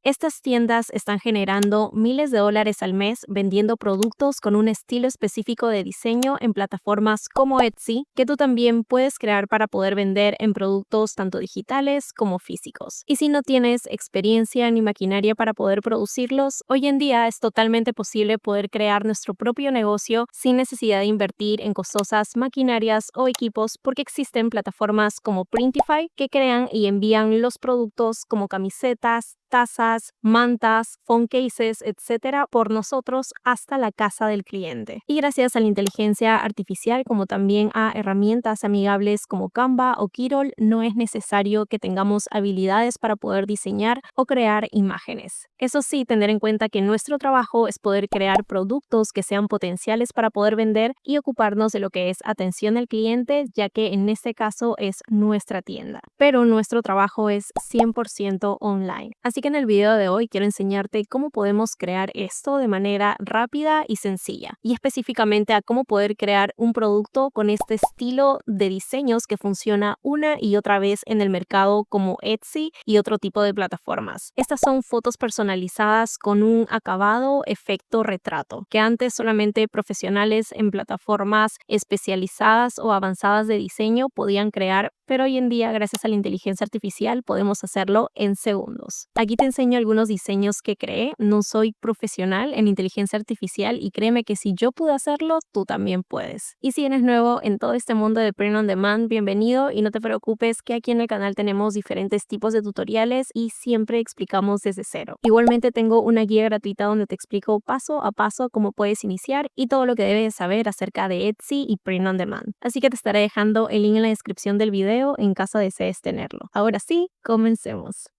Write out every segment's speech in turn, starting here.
Estas tiendas están generando miles de dólares al mes vendiendo productos con un estilo específico de diseño en plataformas como Etsy, que tú también puedes crear para poder vender en productos tanto digitales como físicos. Y si no tienes experiencia ni maquinaria para poder producirlos, hoy en día es totalmente posible poder crear nuestro propio negocio sin necesidad de invertir en costosas maquinarias o equipos, porque existen plataformas como Printify que crean y envían los productos como camisetas, tazas, mantas, phone cases, etcétera, por nosotros hasta la casa del cliente. Y gracias a la inteligencia artificial, como también a herramientas amigables como Canva o Kirol, no es necesario que tengamos habilidades para poder diseñar o crear imágenes. Eso sí, tener en cuenta que nuestro trabajo es poder crear productos que sean potenciales para poder vender y ocuparnos de lo que es atención al cliente, ya que en este caso es nuestra tienda. Pero nuestro trabajo es 100% online. Así que en el video de hoy quiero enseñarte cómo podemos crear esto de manera rápida y sencilla, y específicamente a cómo poder crear un producto con este estilo de diseños que funciona una y otra vez en el mercado como Etsy y otro tipo de plataformas. Estas son fotos personalizadas con un acabado efecto retrato, que antes solamente profesionales en plataformas especializadas o avanzadas de diseño podían crear, pero hoy en día gracias a la inteligencia artificial podemos hacerlo en segundos. Aquí te enseño algunos diseños que creé. No soy profesional en inteligencia artificial y créeme que si yo pude hacerlo, tú también puedes. Y si eres nuevo en todo este mundo de Print on Demand, bienvenido y no te preocupes que aquí en el canal tenemos diferentes tipos de tutoriales y siempre explicamos desde cero. Igualmente tengo una guía gratuita donde te explico paso a paso cómo puedes iniciar y todo lo que debes saber acerca de Etsy y Print on Demand. Así que te estaré dejando el link en la descripción del video en caso desees tenerlo. Ahora sí, comencemos.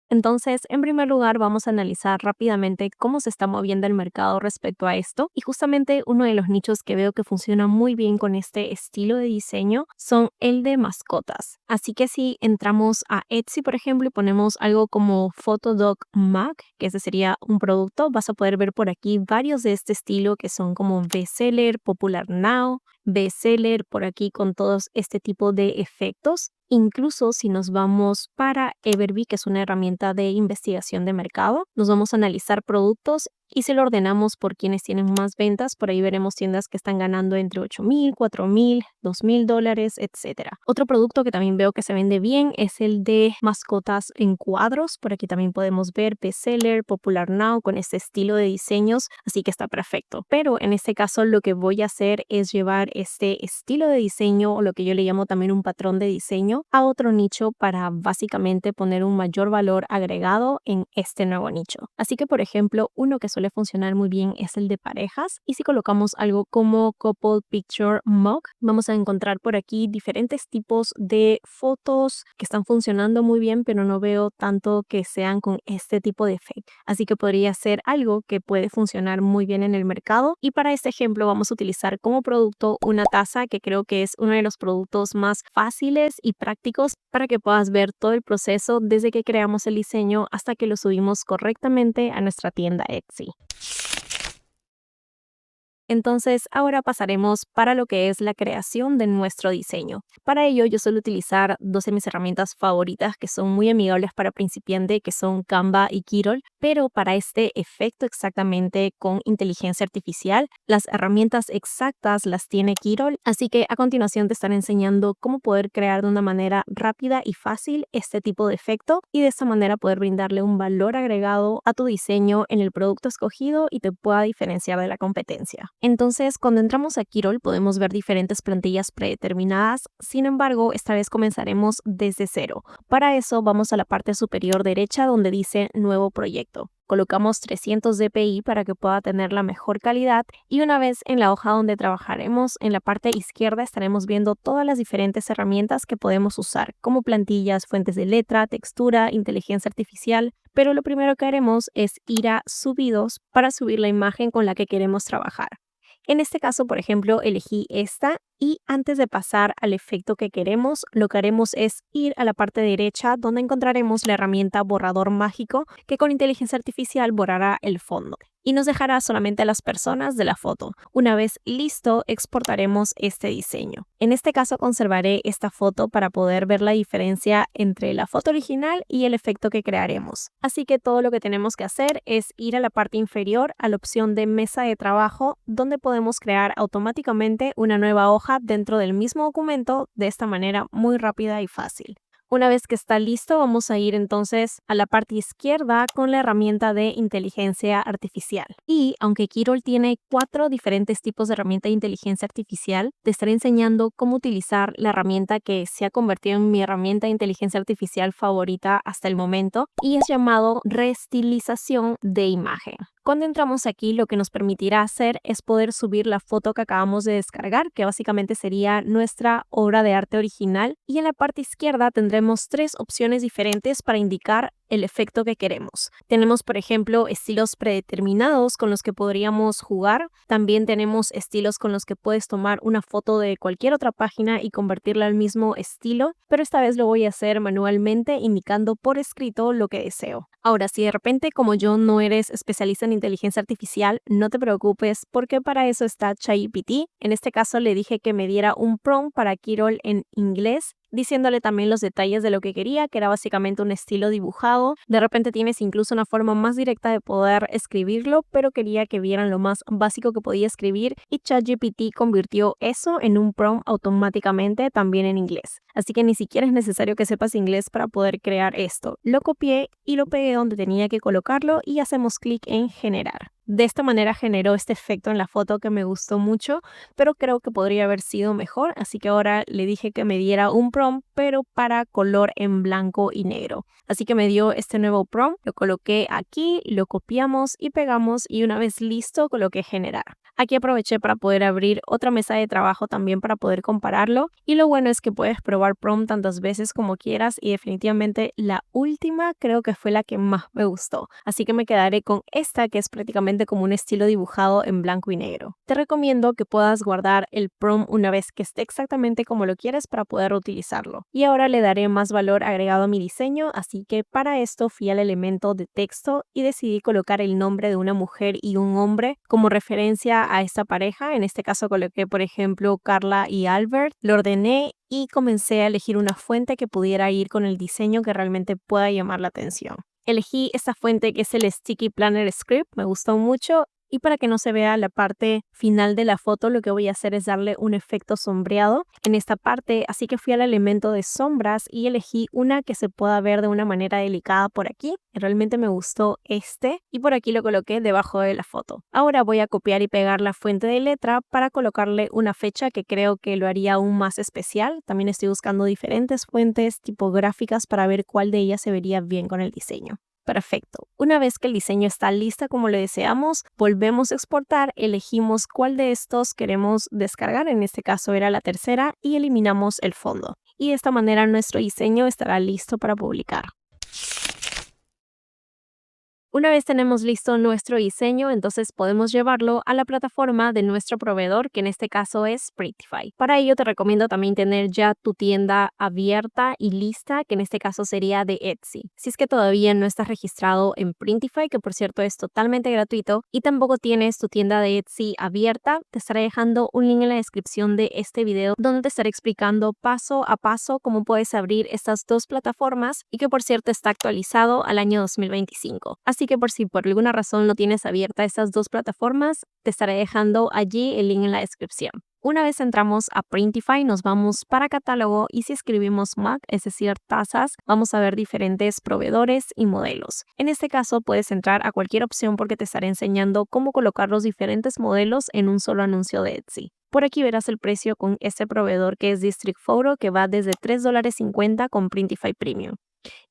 Entonces, en primer lugar, vamos a analizar rápidamente cómo se está moviendo el mercado respecto a esto. Y justamente uno de los nichos que veo que funciona muy bien con este estilo de diseño son el de mascotas. Así que si entramos a Etsy, por ejemplo, y ponemos algo como Photodog Mag, que ese sería un producto, vas a poder ver por aquí varios de este estilo que son como bestseller, popular now, bestseller por aquí con todos este tipo de efectos. Incluso si nos vamos para Everbee, que es una herramienta de investigación de mercado, nos vamos a analizar productos y si lo ordenamos por quienes tienen más ventas, por ahí veremos tiendas que están ganando entre 8,000, 4,000, 2,000 dólares, etc. Otro producto que también veo que se vende bien es el de mascotas en cuadros. Por aquí también podemos ver bestseller, popular now con este estilo de diseños, así que está perfecto. Pero en este caso lo que voy a hacer es llevar este estilo de diseño, o lo que yo le llamo también un patrón de diseño, a otro nicho para básicamente poner un mayor valor agregado en este nuevo nicho. Así que, por ejemplo, uno que suele funcionar muy bien es el de parejas, y si colocamos algo como Couple Picture Mug, vamos a encontrar por aquí diferentes tipos de fotos que están funcionando muy bien, pero no veo tanto que sean con este tipo de efecto. Así que podría ser algo que puede funcionar muy bien en el mercado, y para este ejemplo vamos a utilizar como producto una taza que creo que es uno de los productos más fáciles y prácticos para que puedas ver todo el proceso desde que creamos el diseño hasta que lo subimos correctamente a nuestra tienda Etsy. Entonces, ahora pasaremos para lo que es la creación de nuestro diseño. Para ello, yo suelo utilizar dos de mis herramientas favoritas que son muy amigables para principiante, que son Canva y Kirol, pero para este efecto exactamente con inteligencia artificial, las herramientas exactas las tiene Kirol, así que a continuación te estaré enseñando cómo poder crear de una manera rápida y fácil este tipo de efecto y de esta manera poder brindarle un valor agregado a tu diseño en el producto escogido y te pueda diferenciar de la competencia. Entonces, cuando entramos a Kirol podemos ver diferentes plantillas predeterminadas, sin embargo, esta vez comenzaremos desde cero. Para eso vamos a la parte superior derecha donde dice Nuevo proyecto. Colocamos 300 dpi para que pueda tener la mejor calidad, y una vez en la hoja donde trabajaremos, en la parte izquierda estaremos viendo todas las diferentes herramientas que podemos usar, como plantillas, fuentes de letra, textura, inteligencia artificial, pero lo primero que haremos es ir a subidos para subir la imagen con la que queremos trabajar. En este caso, por ejemplo, elegí esta, y antes de pasar al efecto que queremos, lo que haremos es ir a la parte derecha donde encontraremos la herramienta borrador mágico que con inteligencia artificial borrará el fondo. y nos dejará solamente a las personas de la foto. Una vez listo, exportaremos este diseño. En este caso conservaré esta foto para poder ver la diferencia entre la foto original y el efecto que crearemos. Así que todo lo que tenemos que hacer es ir a la parte inferior a la opción de mesa de trabajo, donde podemos crear automáticamente una nueva hoja dentro del mismo documento de esta manera muy rápida y fácil. Una vez que está listo, vamos a ir entonces a la parte izquierda con la herramienta de inteligencia artificial. Y aunque Kirol tiene 4 diferentes tipos de herramienta de inteligencia artificial, te estaré enseñando cómo utilizar la herramienta que se ha convertido en mi herramienta de inteligencia artificial favorita hasta el momento y es llamado reestilización de imagen. Cuando entramos aquí, lo que nos permitirá hacer es poder subir la foto que acabamos de descargar, que básicamente sería nuestra obra de arte original, y en la parte izquierda tendremos 3 opciones diferentes para indicar el efecto que queremos. Tenemos, por ejemplo, estilos predeterminados con los que podríamos jugar. También tenemos estilos con los que puedes tomar una foto de cualquier otra página y convertirla al mismo estilo, pero esta vez lo voy a hacer manualmente indicando por escrito lo que deseo. Ahora, si de repente como yo no eres especialista en inteligencia artificial, no te preocupes porque para eso está ChatGPT. En este caso le dije que me diera un prompt para Kirol en inglés, diciéndole también los detalles de lo que quería, que era básicamente un estilo dibujado. De repente tienes incluso una forma más directa de poder escribirlo, pero quería que vieran lo más básico que podía escribir y ChatGPT convirtió eso en un prompt automáticamente también en inglés. Así que ni siquiera es necesario que sepas inglés para poder crear esto. Lo copié y lo pegué donde tenía que colocarlo y hacemos clic en generar. De esta manera generó este efecto en la foto que me gustó mucho, pero creo que podría haber sido mejor, así que ahora le dije que me diera un prompt, pero para color en blanco y negro. Así que me dio este nuevo prompt, lo coloqué aquí, lo copiamos y pegamos y una vez listo coloqué generar. Aquí aproveché para poder abrir otra mesa de trabajo también para poder compararlo y lo bueno es que puedes probar prompt tantas veces como quieras y definitivamente la última creo que fue la que más me gustó. Así que me quedaré con esta que es prácticamente como un estilo dibujado en blanco y negro. Te recomiendo que puedas guardar el prompt una vez que esté exactamente como lo quieres para poder utilizarlo. Y ahora le daré más valor agregado a mi diseño, así que para esto fui al elemento de texto y decidí colocar el nombre de una mujer y un hombre como referencia a esta pareja. En este caso coloqué por ejemplo Carla y Albert. Lo ordené y comencé a elegir una fuente que pudiera ir con el diseño que realmente pueda llamar la atención. Elegí esta fuente que es el Sticky Planner Script, me gustó mucho. Y para que no se vea la parte final de la foto, lo que voy a hacer es darle un efecto sombreado en esta parte. Así que fui al elemento de sombras y elegí una que se pueda ver de una manera delicada por aquí. Realmente me gustó este y por aquí lo coloqué debajo de la foto. Ahora voy a copiar y pegar la fuente de letra para colocarle una fecha que creo que lo haría aún más especial. También estoy buscando diferentes fuentes tipográficas para ver cuál de ellas se vería bien con el diseño. Perfecto. Una vez que el diseño está lista como lo deseamos, volvemos a exportar, elegimos cuál de estos queremos descargar, en este caso era la tercera, y eliminamos el fondo. Y de esta manera nuestro diseño estará listo para publicar. Una vez tenemos listo nuestro diseño, entonces podemos llevarlo a la plataforma de nuestro proveedor, que en este caso es Printify. Para ello te recomiendo también tener ya tu tienda abierta y lista, que en este caso sería de Etsy. Si es que todavía no estás registrado en Printify, que por cierto es totalmente gratuito, y tampoco tienes tu tienda de Etsy abierta, te estaré dejando un link en la descripción de este video donde te estaré explicando paso a paso cómo puedes abrir estas dos plataformas y que por cierto está actualizado al año 2025. Así que por si por alguna razón no tienes abierta estas dos plataformas, te estaré dejando allí el link en la descripción. Una vez entramos a Printify, nos vamos para catálogo y si escribimos MAC, es decir, tazas, vamos a ver diferentes proveedores y modelos. En este caso puedes entrar a cualquier opción porque te estaré enseñando cómo colocar los diferentes modelos en un solo anuncio de Etsy. Por aquí verás el precio con este proveedor que es District Photo, que va desde $3.50 con Printify Premium.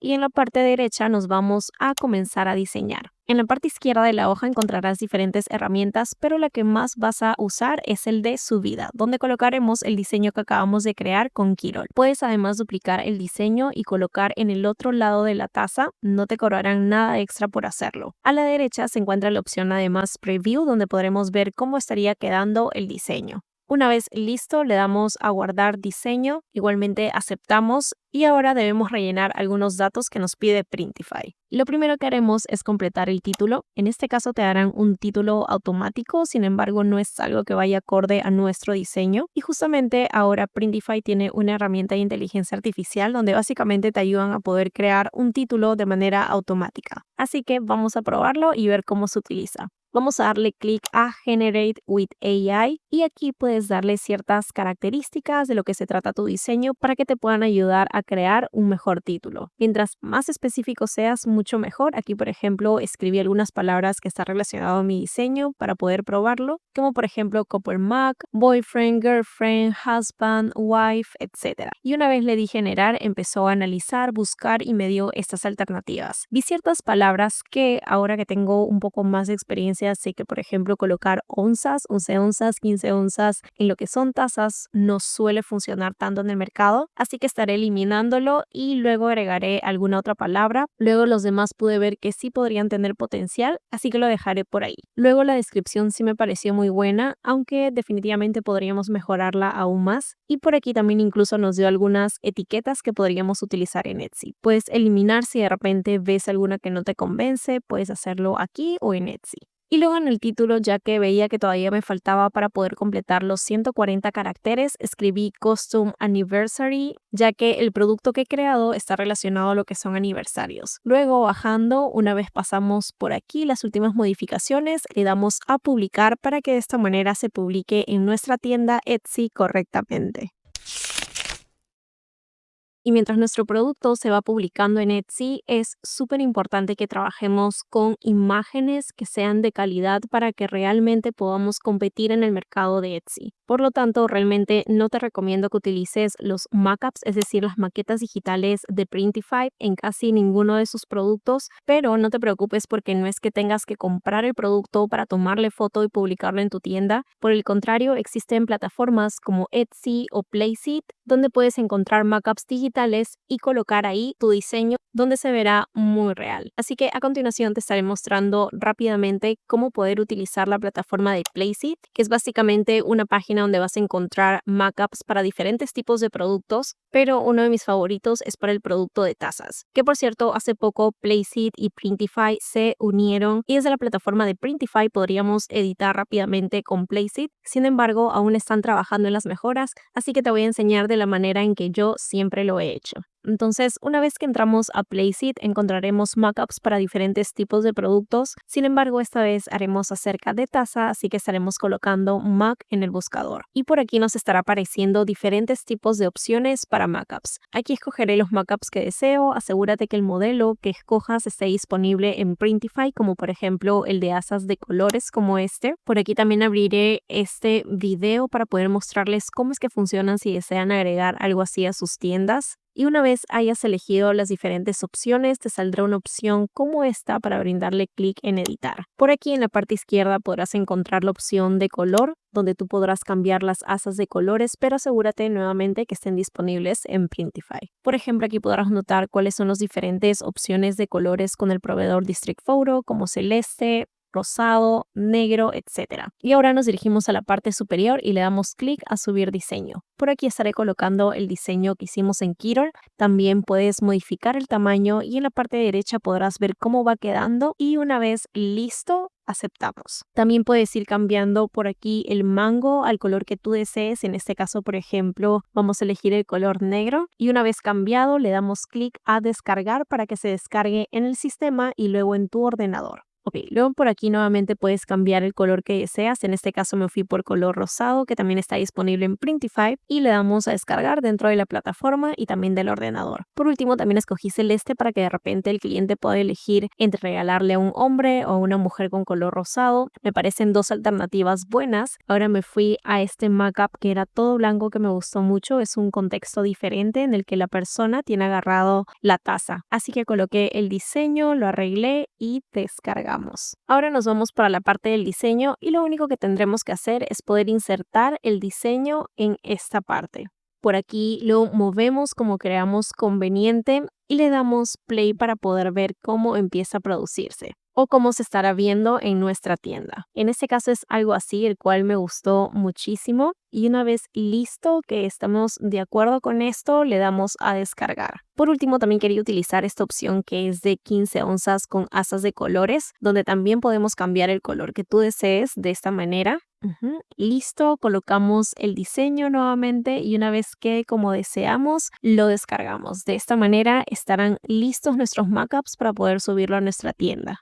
Y en la parte derecha nos vamos a comenzar a diseñar. En la parte izquierda de la hoja encontrarás diferentes herramientas, pero la que más vas a usar es el de subida, donde colocaremos el diseño que acabamos de crear con Kirol. Puedes además duplicar el diseño y colocar en el otro lado de la taza, no te cobrarán nada extra por hacerlo. A la derecha se encuentra la opción además Preview, donde podremos ver cómo estaría quedando el diseño. Una vez listo, le damos a guardar diseño, igualmente aceptamos y ahora debemos rellenar algunos datos que nos pide Printify. Lo primero que haremos es completar el título. En este caso te darán un título automático, sin embargo no es algo que vaya acorde a nuestro diseño. Y justamente ahora Printify tiene una herramienta de inteligencia artificial donde básicamente te ayudan a poder crear un título de manera automática. Así que vamos a probarlo y ver cómo se utiliza. Vamos a darle clic a Generate with AI y aquí puedes darle ciertas características de lo que se trata tu diseño para que te puedan ayudar a crear un mejor título. Mientras más específico seas, mucho mejor. Aquí, por ejemplo, escribí algunas palabras que están relacionadas a mi diseño para poder probarlo, como por ejemplo couple Mac, boyfriend, girlfriend, husband, wife, etc. Y una vez le di generar, empezó a analizar, buscar y me dio estas alternativas. Vi ciertas palabras que ahora que tengo un poco más de experiencia, sé que por ejemplo colocar onzas, 11 onzas, 15 onzas en lo que son tazas no suele funcionar tanto en el mercado, así que estaré eliminándolo y luego agregaré alguna otra palabra. Luego los demás pude ver que sí podrían tener potencial, así que lo dejaré por ahí. Luego la descripción sí me pareció muy buena, aunque definitivamente podríamos mejorarla aún más. Y por aquí también incluso nos dio algunas etiquetas que podríamos utilizar en Etsy. Puedes eliminar si de repente ves alguna que no te convence, puedes hacerlo aquí o en Etsy. Y luego en el título, ya que veía que todavía me faltaba para poder completar los 140 caracteres, escribí Custom Anniversary, ya que el producto que he creado está relacionado a lo que son aniversarios. Luego bajando, una vez pasamos por aquí las últimas modificaciones, le damos a publicar para que de esta manera se publique en nuestra tienda Etsy correctamente. Y mientras nuestro producto se va publicando en Etsy, es súper importante que trabajemos con imágenes que sean de calidad para que realmente podamos competir en el mercado de Etsy. Por lo tanto, realmente no te recomiendo que utilices los mockups, es decir, las maquetas digitales de Printify en casi ninguno de sus productos, pero no te preocupes porque no es que tengas que comprar el producto para tomarle foto y publicarlo en tu tienda. Por el contrario, existen plataformas como Etsy o Placeit donde puedes encontrar mockups digitales y colocar ahí tu diseño donde se verá muy real. Así que a continuación te estaré mostrando rápidamente cómo poder utilizar la plataforma de Placeit, que es básicamente una página donde vas a encontrar mockups para diferentes tipos de productos, pero uno de mis favoritos es para el producto de tazas, que por cierto hace poco Placeit y Printify se unieron y desde la plataforma de Printify podríamos editar rápidamente con Placeit. Sin embargo, aún están trabajando en las mejoras, así que te voy a enseñar de la manera en que yo siempre lo he hecho. Entonces, una vez que entramos a Placeit, encontraremos mockups para diferentes tipos de productos. Sin embargo, esta vez haremos acerca de taza, así que estaremos colocando mock en el buscador. Y por aquí nos estará apareciendo diferentes tipos de opciones para mockups. Aquí escogeré los mockups que deseo. Asegúrate que el modelo que escojas esté disponible en Printify, como por ejemplo el de asas de colores como este. Por aquí también abriré este video para poder mostrarles cómo es que funcionan si desean agregar algo así a sus tiendas. Y una vez hayas elegido las diferentes opciones, te saldrá una opción como esta para brindarle clic en editar. Por aquí en la parte izquierda podrás encontrar la opción de color, donde tú podrás cambiar las asas de colores, pero asegúrate nuevamente que estén disponibles en Printify. Por ejemplo, aquí podrás notar cuáles son las diferentes opciones de colores con el proveedor District Photo, como celeste, rosado, negro, etc. Y ahora nos dirigimos a la parte superior y le damos clic a subir diseño. Por aquí estaré colocando el diseño que hicimos en Kirol. También puedes modificar el tamaño y en la parte derecha podrás ver cómo va quedando y una vez listo, aceptamos. También puedes ir cambiando por aquí el mango al color que tú desees. En este caso, por ejemplo, vamos a elegir el color negro y una vez cambiado le damos clic a descargar para que se descargue en el sistema y luego en tu ordenador. Ok, luego por aquí nuevamente puedes cambiar el color que deseas. En este caso me fui por color rosado, que también está disponible en Printify, y le damos a descargar dentro de la plataforma y también del ordenador. Por último, también escogí celeste para que de repente el cliente pueda elegir entre regalarle a un hombre o a una mujer con color rosado. Me parecen dos alternativas buenas. Ahora me fui a este mockup que era todo blanco, que me gustó mucho. Es un contexto diferente en el que la persona tiene agarrado la taza. Así que coloqué el diseño, lo arreglé y descargamos. Ahora nos vamos para la parte del diseño y lo único que tendremos que hacer es poder insertar el diseño en esta parte. Por aquí lo movemos como creamos conveniente y le damos play para poder ver cómo empieza a producirse o cómo se estará viendo en nuestra tienda. En este caso es algo así, el cual me gustó muchísimo. y una vez listo que estamos de acuerdo con esto, le damos a descargar. Por último, también quería utilizar esta opción que es de 15 onzas con asas de colores, donde también podemos cambiar el color que tú desees de esta manera. Listo, colocamos el diseño nuevamente y una vez que como deseamos, lo descargamos. De esta manera estarán listos nuestros mockups para poder subirlo a nuestra tienda.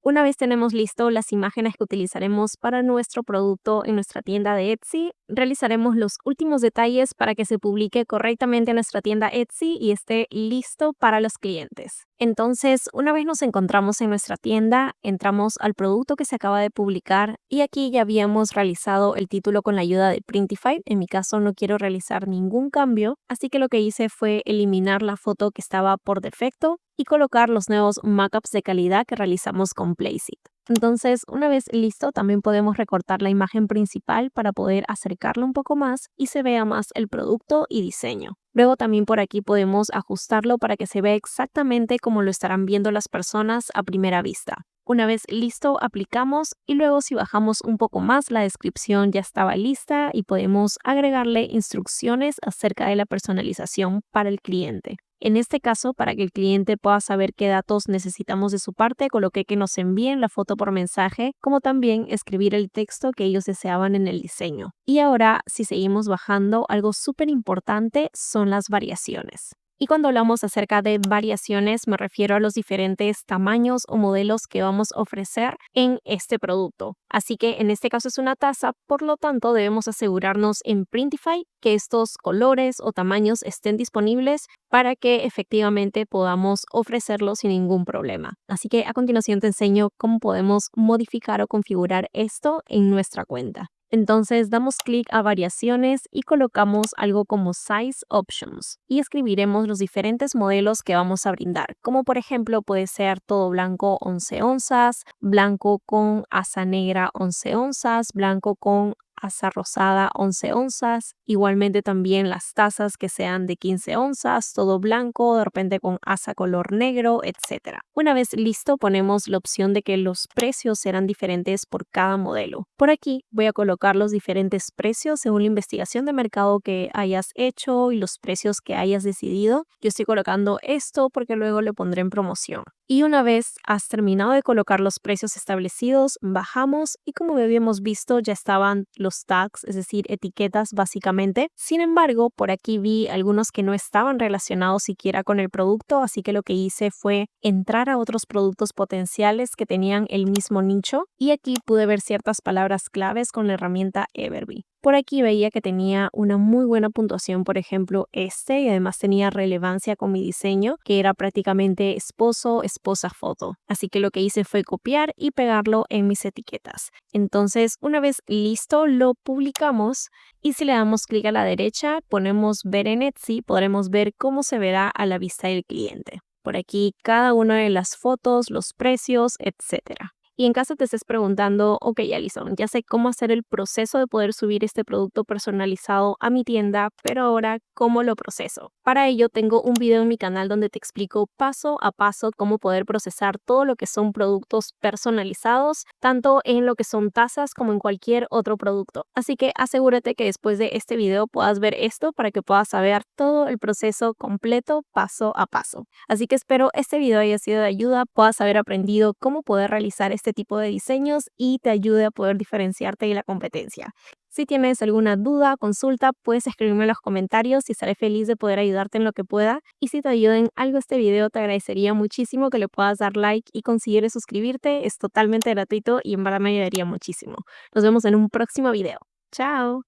Una vez tenemos listo las imágenes que utilizaremos para nuestro producto en nuestra tienda de Etsy, realizaremos los últimos detalles para que se publique correctamente en nuestra tienda Etsy y esté listo para los clientes. Entonces, una vez nos encontramos en nuestra tienda, entramos al producto que se acaba de publicar y aquí ya habíamos realizado el título con la ayuda de Printify. En mi caso no quiero realizar ningún cambio, así que lo que hice fue eliminar la foto que estaba por defecto y colocar los nuevos mockups de calidad que realizamos con Placeit. Entonces, una vez listo, también podemos recortar la imagen principal para poder acercarlo un poco más y se vea más el producto y diseño. Luego también por aquí podemos ajustarlo para que se vea exactamente como lo estarán viendo las personas a primera vista. Una vez listo, aplicamos y luego si bajamos un poco más, la descripción ya estaba lista y podemos agregarle instrucciones acerca de la personalización para el cliente. En este caso, para que el cliente pueda saber qué datos necesitamos de su parte, coloqué que nos envíen la foto por mensaje, como también escribir el texto que ellos deseaban en el diseño. Y ahora, si seguimos bajando, algo súper importante son las variaciones. Y cuando hablamos acerca de variaciones, me refiero a los diferentes tamaños o modelos que vamos a ofrecer en este producto. Así que en este caso es una taza, por lo tanto debemos asegurarnos en Printify que estos colores o tamaños estén disponibles para que efectivamente podamos ofrecerlos sin ningún problema. Así que a continuación te enseño cómo podemos modificar o configurar esto en nuestra cuenta. Entonces damos clic a variaciones y colocamos algo como Size Options y escribiremos los diferentes modelos que vamos a brindar, como por ejemplo puede ser todo blanco 11 onzas, blanco con asa negra 11 onzas, blanco con asa rosada 11 onzas, igualmente también las tazas que sean de 15 onzas, todo blanco, de repente con asa color negro, etc. Una vez listo, ponemos la opción de que los precios serán diferentes por cada modelo. Por aquí voy a colocar los diferentes precios según la investigación de mercado que hayas hecho y los precios que hayas decidido. Yo estoy colocando esto porque luego le pondré en promoción. Y una vez has terminado de colocar los precios establecidos, bajamos y como habíamos visto ya estaban los tags, es decir, etiquetas básicamente. Sin embargo, por aquí vi algunos que no estaban relacionados siquiera con el producto, así que lo que hice fue entrar a otros productos potenciales que tenían el mismo nicho y aquí pude ver ciertas palabras claves con la herramienta Everbee. Por aquí veía que tenía una muy buena puntuación, por ejemplo, y además tenía relevancia con mi diseño, que era prácticamente esposo, esposa foto. Así que lo que hice fue copiar y pegarlo en mis etiquetas. Entonces, una vez listo, lo publicamos y si le damos clic a la derecha, ponemos ver en Etsy, podremos ver cómo se verá a la vista del cliente. Por aquí cada una de las fotos, los precios, etcétera. Y en caso te estés preguntando, ok, Alison, ya sé cómo hacer el proceso de poder subir este producto personalizado a mi tienda, pero ahora, ¿cómo lo proceso? Para ello, tengo un video en mi canal donde te explico paso a paso cómo poder procesar todo lo que son productos personalizados, tanto en lo que son tazas como en cualquier otro producto. Así que asegúrate que después de este video puedas ver esto para que puedas saber todo el proceso completo paso a paso. Así que espero este video haya sido de ayuda, puedas haber aprendido cómo poder realizar este tipo de diseños y te ayude a poder diferenciarte de la competencia. Si tienes alguna duda, consulta, puedes escribirme en los comentarios y estaré feliz de poder ayudarte en lo que pueda. Y si te ayuda en algo este video, te agradecería muchísimo que le puedas dar like y consideres suscribirte. Es totalmente gratuito y en verdad me ayudaría muchísimo. Nos vemos en un próximo video. ¡Chao!